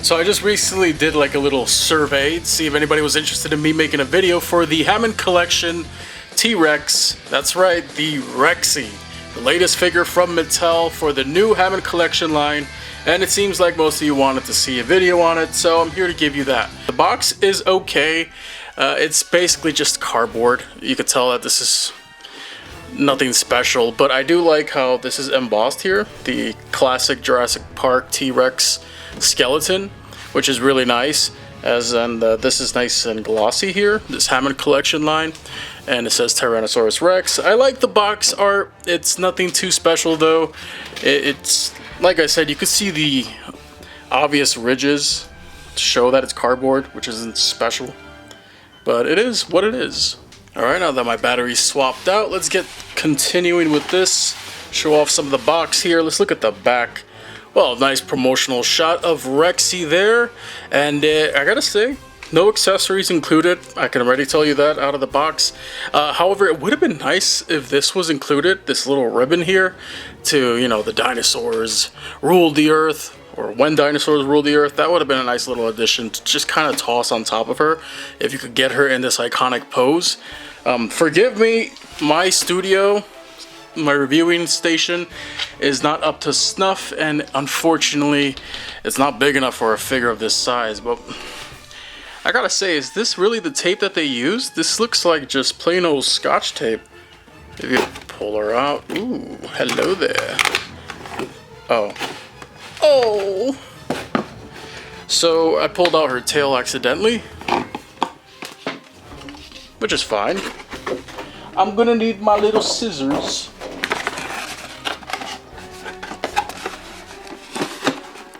So I just recently did like a little survey to see if anybody was interested in me making a video for the Hammond Collection T-Rex. That's right, the Rexy, the latest figure from Mattel for the new Hammond Collection line. And it seems like most of you wanted to see a video on it, so I'm here to give you that. The box is okay. It's basically just cardboard. You could tell that this is nothing special, but I do like how this is embossed here. The classic Jurassic Park T-Rex skeleton, which is really nice. This is nice and glossy here, this Hammond Collection line, and it says Tyrannosaurus Rex. I like the box art. It's nothing too special though. It's like I said, you could see the obvious ridges to show that it's cardboard, which isn't special, but it is what it is. Alright, now that my battery's swapped out, let's get continuing with this. Show off some of the box here. Let's look at the back. Well, nice promotional shot of Rexy there, and I gotta say, no accessories included. I can already tell you that out of the box. However, it would have been nice if this was included, this little ribbon here, to, you know, the dinosaurs ruled the earth, or when dinosaurs ruled the earth. That would have been a nice little addition to just kind of toss on top of her, if you could get her in this iconic pose. Forgive me, my studio, my reviewing station is not up to snuff, and unfortunately it's not big enough for a figure of this size. But I gotta say, is this really the tape that they used? This looks like just plain old Scotch tape. If you pull her out, ooh, hello there. Oh, so I pulled out her tail accidentally, which is fine. I'm gonna need my little scissors.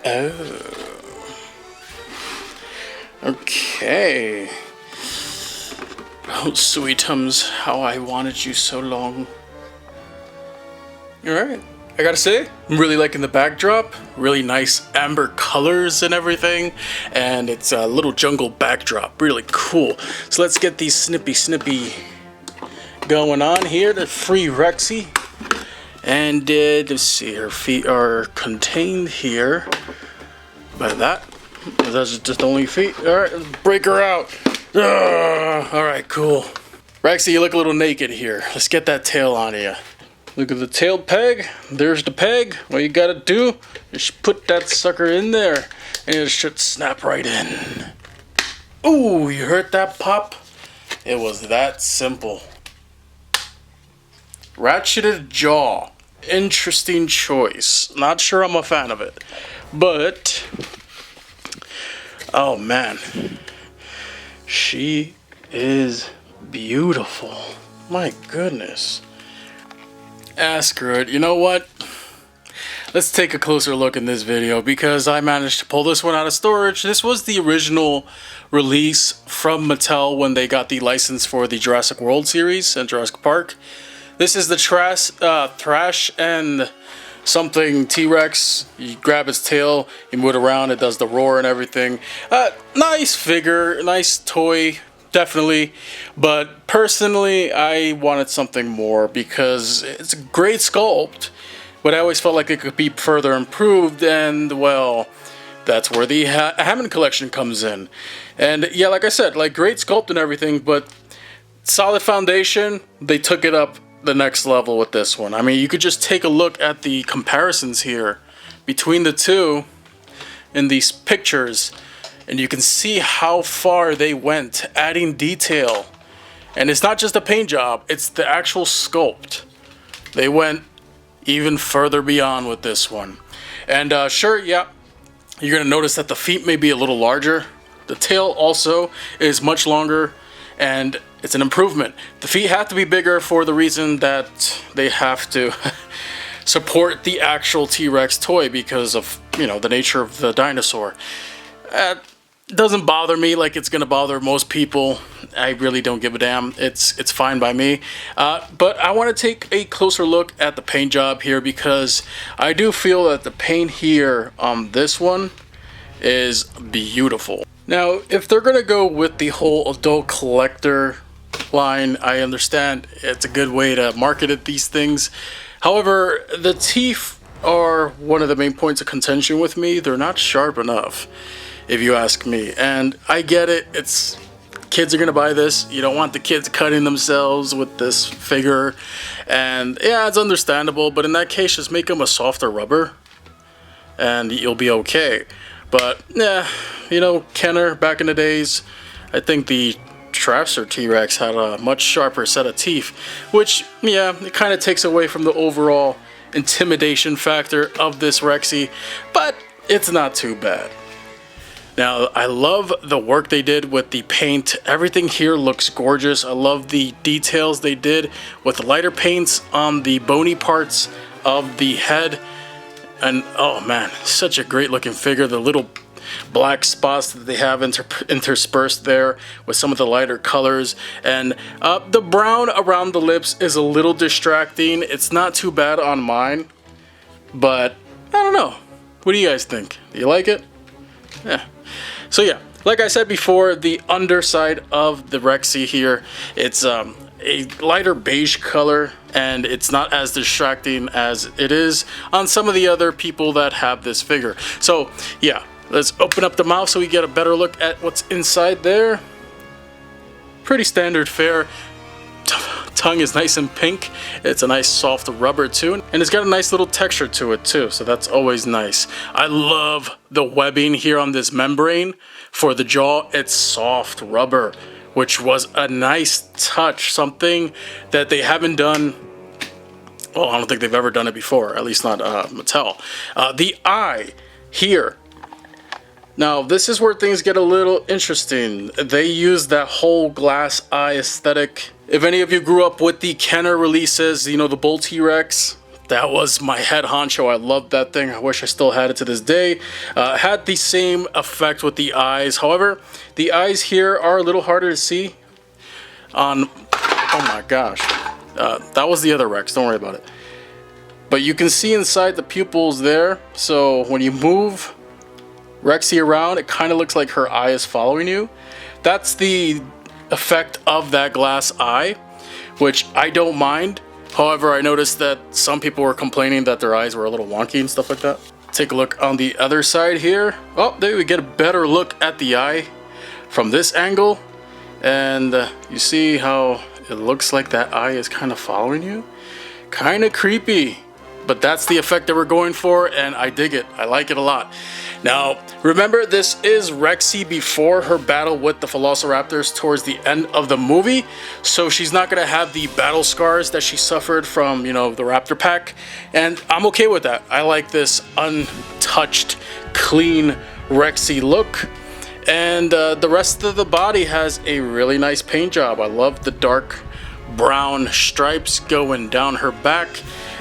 Oh. Okay. Oh, sweetums, how I wanted you so long. Alright. I gotta say, I'm really liking the backdrop. Really nice amber colors and everything. And it's a little jungle backdrop. Really cool. So let's get these snippy going on here. The free Rexy. And let's see, her feet are contained here by that. That's just the only feet. Alright, let's break her out. Alright, cool. Rexy, you look a little naked here. Let's get that tail on you. Look at the tail peg. There's the peg. What you gotta do is put that sucker in there, and it should snap right in. Ooh, you heard that pop? It was that simple. Ratcheted jaw. Interesting choice. Not sure I'm a fan of it. But, oh man. She is beautiful. My goodness. Screw it. You know what? Let's take a closer look in this video, because I managed to pull this one out of storage. This was the original release from Mattel when they got the license for the Jurassic World series and Jurassic Park. This is the Thrash and something T-Rex. You grab its tail, you move it around, it does the roar and everything. Nice figure, nice toy, definitely. But personally, I wanted something more, because it's a great sculpt, but I always felt like it could be further improved, and well, that's where the Hammond Collection comes in. And yeah, like I said, like great sculpt and everything, but solid foundation, they took it up the next level with this one. I mean, you could just take a look at the comparisons here between the two in these pictures, and you can see how far they went adding detail. And it's not just a paint job, it's the actual sculpt. They went even further beyond with this one. And sure, yeah, you're gonna notice that the feet may be a little larger. The tail also is much longer, and it's an improvement. The feet have to be bigger for the reason that they have to support the actual T-Rex toy, because of, you know, the nature of the dinosaur. Doesn't bother me like it's gonna bother most people. I really don't give a damn. It's fine by me. But I want to take a closer look at the paint job here, because I do feel that the paint here on this one is beautiful. Now, if they're gonna go with the whole adult collector line, I understand it's a good way to market these things. However, the teeth are one of the main points of contention with me. They're not sharp enough. if you ask me. And I get it, it's kids are gonna buy this. You don't want the kids cutting themselves with this figure, and yeah, it's understandable, but in that case just make them a softer rubber and you'll be okay. But yeah, you know, Kenner back in the days, I think the Trex or T-Rex had a much sharper set of teeth, which yeah, it kind of takes away from the overall intimidation factor of this Rexy, but it's not too bad. Now, I love the work they did with the paint. Everything here looks gorgeous. I love the details they did with the lighter paints on the bony parts of the head. And oh man, such a great looking figure. The little black spots that they have interspersed there with some of the lighter colors. And the brown around the lips is a little distracting. It's not too bad on mine, but I don't know. What do you guys think? Do you like it? Yeah. So yeah, like I said before, the underside of the Rexy here, it's a lighter beige color, and it's not as distracting as it is on some of the other people that have this figure. So yeah, let's open up the mouth so we get a better look at what's inside there. Pretty standard fare. Tongue is nice and pink. It's a nice soft rubber too, and it's got a nice little texture to it too, so that's always nice. I love the webbing here on this membrane for the jaw. It's soft rubber, which was a nice touch, something that they haven't done. Well, I don't think they've ever done it before, at least not Mattel. The eye here. Now, this is where things get a little interesting. They use that whole glass eye aesthetic. If any of you grew up with the Kenner releases, you know, the Bull T-Rex, that was my head honcho. I loved that thing. I wish I still had it to this day. Had the same effect with the eyes. However, the eyes here are a little harder to see on, oh my gosh. That was the other Rex, don't worry about it. But you can see inside the pupils there. So when you move Rexy around, it kind of looks like her eye is following you. That's the effect of that glass eye, which I don't mind. However, I noticed that some people were complaining that their eyes were a little wonky and stuff like that. Take a look on the other side here. Oh, there we get a better look at the eye from this angle, and you see how it looks like that eye is kind of following you. Kind of creepy, but that's the effect that we're going for, and I dig it. I like it a lot. Now, remember, this is Rexy before her battle with the Velociraptors towards the end of the movie, so she's not going to have the battle scars that she suffered from, you know, the Raptor pack, and I'm okay with that. I like this untouched, clean Rexy look, and the rest of the body has a really nice paint job. I love the dark brown stripes going down her back,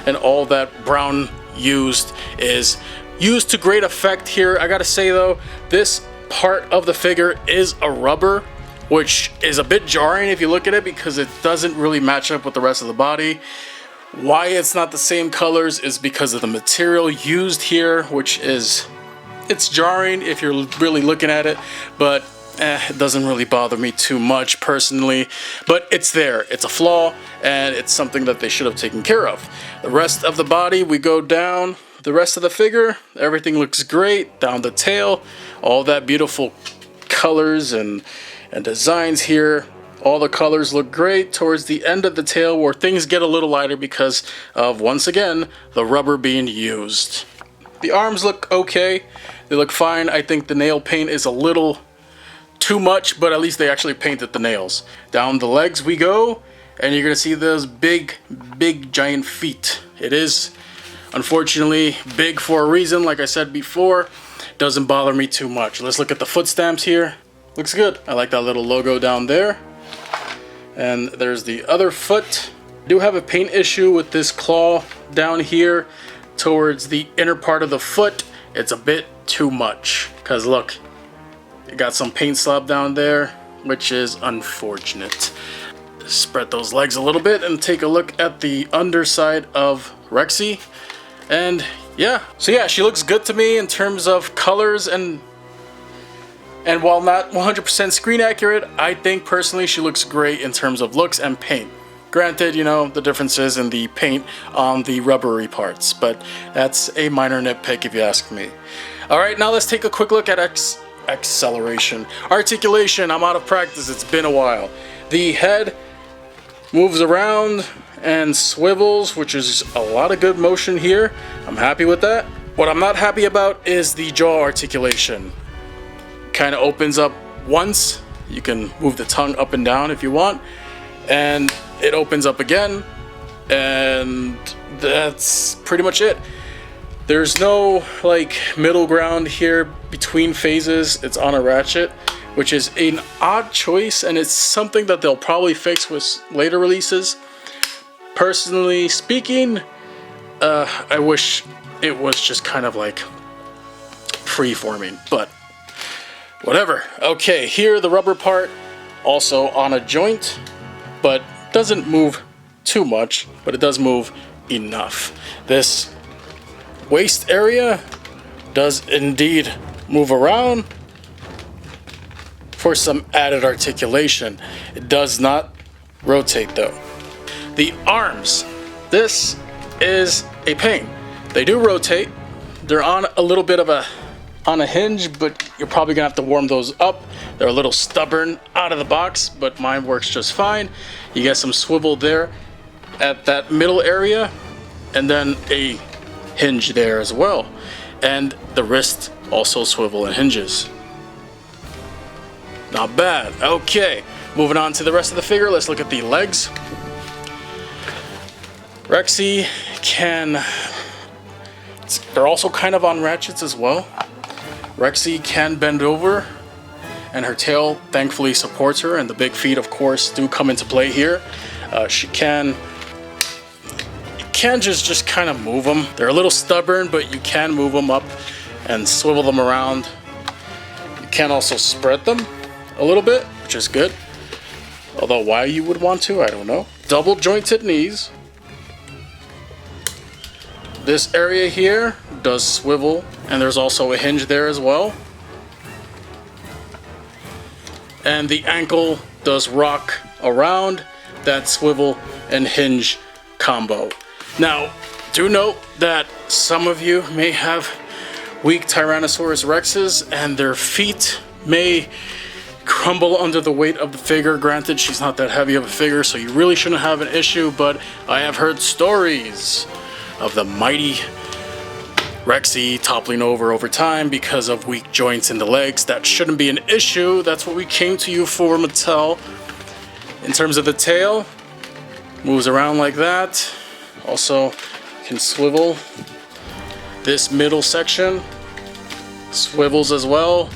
and all that brown used to great effect here. I gotta say though, this part of the figure is a rubber, which is a bit jarring if you look at it because it doesn't really match up with the rest of the body. Why it's not the same colors is because of the material used here, which is, it's jarring if you're really looking at it, but it doesn't really bother me too much personally. But it's there, it's a flaw, and it's something that they should have taken care of. The rest of the body, we go down. The rest of the figure, everything looks great. Down the tail, all that beautiful colors and designs here. All the colors look great towards the end of the tail where things get a little lighter because of, once again, the rubber being used. The arms look okay. They look fine. I think the nail paint is a little too much, but at least they actually painted the nails. Down the legs we go, and you're gonna see those big giant feet. It is unfortunately big for a reason, like I said before. Doesn't bother me too much. Let's look at the foot stamps here. Looks good. I like that little logo down there. And there's the other foot. I do have a paint issue with this claw down here towards the inner part of the foot. It's a bit too much, because look, you got some paint slab down there, which is unfortunate. Spread those legs a little bit and take a look at the underside of Rexy. And yeah, so yeah, she looks good to me in terms of colors, and while not 100% screen accurate, I think personally she looks great in terms of looks and paint. Granted, you know, the differences in the paint on the rubbery parts, but that's a minor nitpick if you ask me. Alright, now let's take a quick look at acceleration. Articulation, I'm out of practice, it's been a while. The head moves around and swivels, which is a lot of good motion here. I'm happy with that. What I'm not happy about is the jaw articulation. Kind of opens up once. You can move the tongue up and down if you want, and it opens up again, and that's pretty much it. There's no like middle ground here between phases. It's on a ratchet, which is an odd choice, and it's something that they'll probably fix with later releases. Personally speaking, I wish it was just kind of like free-forming, but whatever. Okay, here the rubber part, also on a joint, but doesn't move too much, but it does move enough. This waist area does indeed move around for some added articulation. It does not rotate though. The arms, this is a pain. They do rotate. They're on a little bit of a hinge, but you're probably gonna have to warm those up. They're a little stubborn out of the box, but mine works just fine. You get some swivel there at that middle area, and then a hinge there as well. And the wrist also swivel and hinges. Not bad. Okay, moving on to the rest of the figure. Let's look at the legs. Rexy they're also kind of on ratchets as well. Rexy can bend over, and her tail thankfully supports her, and the big feet of course do come into play here. You can just kind of move them. They're a little stubborn, but you can move them up and swivel them around. You can also spread them a little bit, which is good. Although why you would want to, I don't know. Double jointed knees. This area here does swivel, and there's also a hinge there as well. And the ankle does rock around that swivel and hinge combo. Now, do note that some of you may have weak Tyrannosaurus Rexes, and their feet may crumble under the weight of the figure. Granted, she's not that heavy of a figure, so you really shouldn't have an issue, but I have heard stories of the mighty Rexy toppling over time because of weak joints in the legs. That shouldn't be an issue. That's what we came to you for, Mattel. In terms of the tail, moves around like that. Also can swivel. This middle section swivels as well.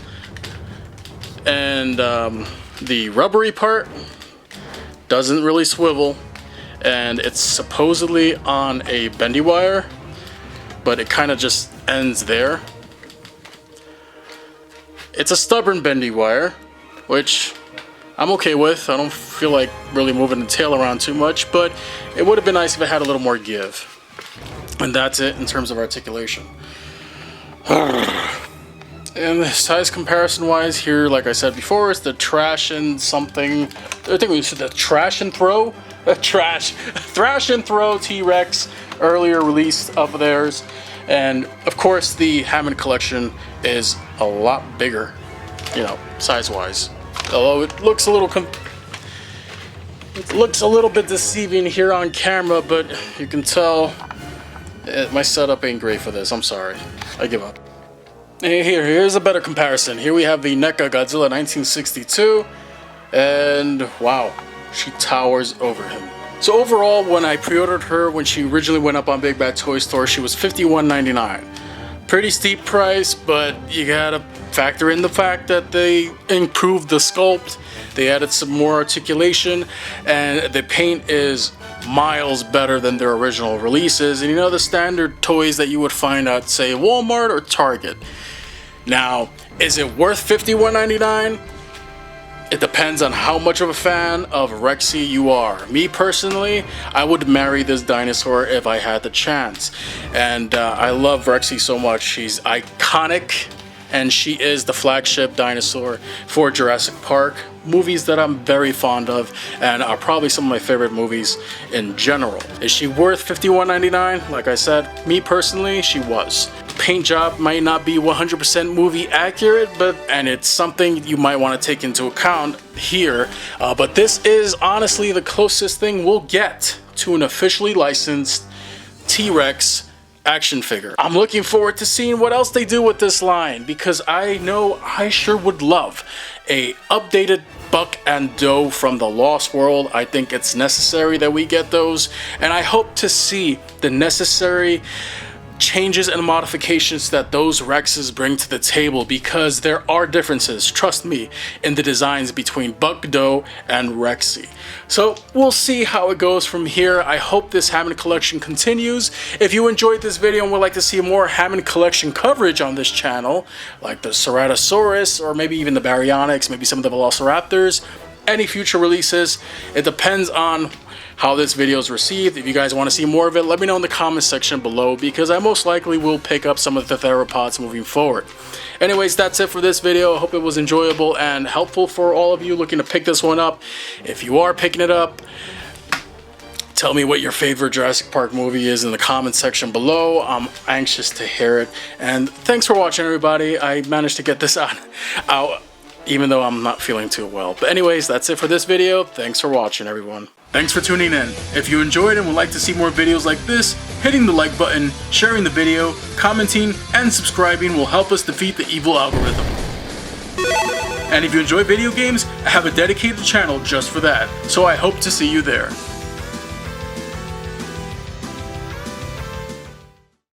And the rubbery part doesn't really swivel. And it's supposedly on a bendy wire, but it kind of just ends there. It's a stubborn bendy wire, which I'm okay with. I don't feel like really moving the tail around too much, but it would have been nice if it had a little more give. And that's it in terms of articulation. And the size comparison wise here, like I said before, it's the trash and something. I think we said the trash and throw. Thrash and Throw T-Rex, earlier release of theirs. And of course the Hammond Collection is a lot bigger, you know, size-wise. Although it looks a little bit deceiving here on camera, but you can tell my setup ain't great for this. I'm sorry. I give up. Here's a better comparison. Here we have the NECA Godzilla 1962, and wow, she towers over him. So overall, when I pre-ordered her, when she originally went up on Big Bad Toy Store, she was $51.99. Pretty steep price, but you gotta factor in the fact that they improved the sculpt, they added some more articulation, and the paint is miles better than their original releases. And you know, the standard toys that you would find at, say, Walmart or Target. Now, is it worth $51.99? It depends on how much of a fan of Rexy you are. Me personally, I would marry this dinosaur if I had the chance. And I love Rexy so much. She's iconic, and she is the flagship dinosaur for Jurassic Park. Movies that I'm very fond of, and are probably some of my favorite movies in general. Is she worth $51.99? Like I said, me personally, she was. paint job might not be 100% movie accurate, and it's something you might want to take into account here. But this is honestly the closest thing we'll get to an officially licensed T-Rex action figure. I'm looking forward to seeing what else they do with this line, because I know I sure would love a updated Buck and Doe from the Lost World. I think it's necessary that we get those, and I hope to see the necessary changes and modifications that those Rexes bring to the table, because there are differences, trust me, in the designs between Buck, Doe, and Rexy. So we'll see how it goes from here. I hope this Hammond Collection continues. If you enjoyed this video and would like to see more Hammond Collection coverage on this channel, like the Tyrannosaurus, or maybe even the Baryonyx, maybe some of the Velociraptors, any future releases, it depends on how this video is received. If you guys want to see more of it, let me know in the comment section below, because I most likely will pick up some of the theropods moving forward. Anyways, that's it for this video. I hope it was enjoyable and helpful for all of you looking to pick this one up. If you are picking it up, tell me what your favorite Jurassic Park movie is in the comment section below. I'm anxious to hear it. And thanks for watching, everybody. I managed to get this out even though I'm not feeling too well. But anyways, that's it for this video. Thanks for watching, everyone. Thanks for tuning in. If you enjoyed and would like to see more videos like this, hitting the like button, sharing the video, commenting, and subscribing will help us defeat the evil algorithm. And if you enjoy video games, I have a dedicated channel just for that, so I hope to see you there.